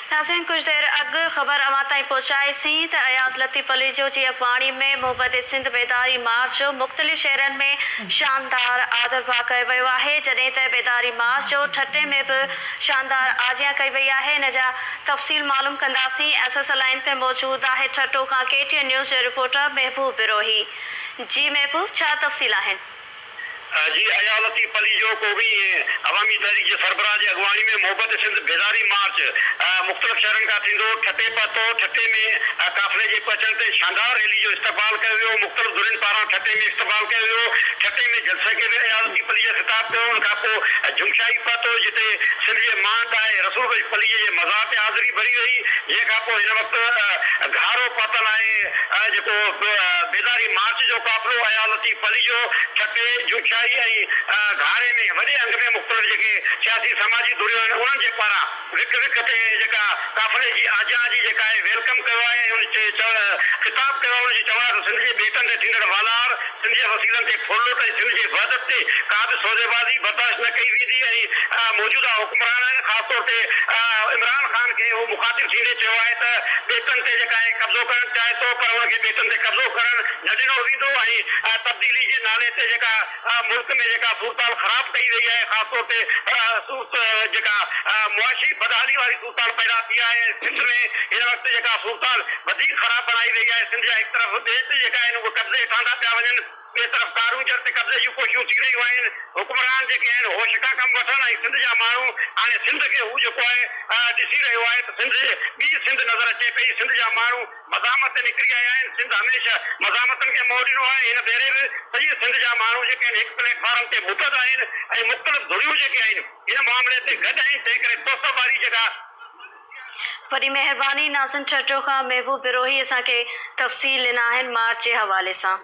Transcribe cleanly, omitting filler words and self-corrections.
नाज़रीन, कुछ देर अॻु ख़बर अवां ताईं पहुचाईसीं त अयाज़ लतीफ़ अली जो जी अॻवाणी में मोहब्बत सिंध बेदारी मार्च जो मुख़्तलिफ़ शहरनि में शानदार आदरबा कयो वियो आहे, जॾहिं त बेदारी मार्च जो ठटे में बि शानदार आजियां कई वई आहे। इन जा तफ़सील मालूम कंदासीं। SSL लाइन ते मौजूदु आहे ठटो खां KTN न्यूज़ जो रिपोर्टर महबूब बिरोही। जी महबूब, छा तफ़सील आहिनि? जी, अयाज़ लतीफ़ अली जो को भी अवामी तहरीक जे सरबराह जी अगवानी में मोहब्बत सिंध बेदारी मार्च मुख़्तलिफ़ शहरनि खां थींदो। ठटे पहुतो। ठटे में काफ़िले जे पहुचण ते शानदार रैली जो इस्तक़बाल कयो वियो। मुख़्तलिफ़ धुरियुनि पारां ठटे में इस्तक़बाल कयो वियो। ठटे में जलसे खे बि अयाज़ लतीफ़ अली जो ख़िताब कयो। उन खां पोइ झुमशाही पहुतो, जिते सिंध जे मान आहे रसूल अली जे मज़ार ते हाज़िरी भरी वई। जंहिंखां पोइ हिन वक़्तु घारो पहुतल आहे जेको बेदारी मार्च जो काफ़िलो अयाज़ लतीफ़ अली जो ठटे झुमशाही घारे में वॾे अंग में मुख़्तलिफ़ जेके सियासी समाजी धुरियूं आहिनि उन्हनि जे पारां विक विक ते जेका काफ़िले जी आजियां जी जेका आहे वेलकम कयो आहे। उन ते ख़िताब कयो आहे। उनजी चवण आहे त सिंध जे ॿेटनि ते थींदड़ वालार, सिंध जे वसीलनि ते फोलो त सिंध जे वहदत ते का बि सौदेबाज़ी बर्दाश्त न कई वेंदी। ऐं मौजूदा हुक्मरान आहिनि, ख़ासि तौर ते इमरान ख़ान खे उहो मुख़ातिब थींदे चयो आहे त ॿेटनि ते जेका आहे कब्ज़ो करणु चाहे थो, पर हुनखे ॿेटनि ते कब्ज़ो करणु न ॾिनो वेंदो। ऐं तब्दीली जे नाले ते जेका मुल्क में जेका सूरताल ख़राब कई वई आहे, ख़ासि तौर ते जेका मुआशी बदहाली वारी सूरताल पैदा थी आहे सिंध में। हिन वक़्तु जेका सूरताल वधीक ख़राब बणाई वई आहे। सिंध जा हिकु तरफ़ ॿेट जेका आहिनि उहे कब्ज़े हेठां था पिया वञनि, ॿिए तरफ़ कारूंजर ते कब्ज़े जूं कोशिशूं थी रहियूं आहिनि। हुक्मरान जेके आहिनि होश खां कमु वठनि ऐं सिंध जा माण्हू हाणे सिंध खे हू जेको आहे ॾिसी रहियो आहे त सिंध ॿी सिंध नज़र अचे पई। सिंध जा माण्हू मज़ामत ते निकिरी आया आहिनि। सिंध हमेशह मज़ामतनि खे मोह ॾिनो आहे। हिन भेरे बि सॼी सिंध जा माण्हू जेके आहिनि हिकु प्लेटफॉर्म ते मुतद आहिनि ऐं मुख़्तलिफ़ धुरियूं जेके आहिनि हिन मामले ते गॾु आहिनि। तंहिं करे तोस वारी जेका वॾी महिरबानी। नाज़रीन, ठटो खां महबूब बिरोही असांखे तफ़सील ॾिना आहिनि मार्च जे हवाले सां।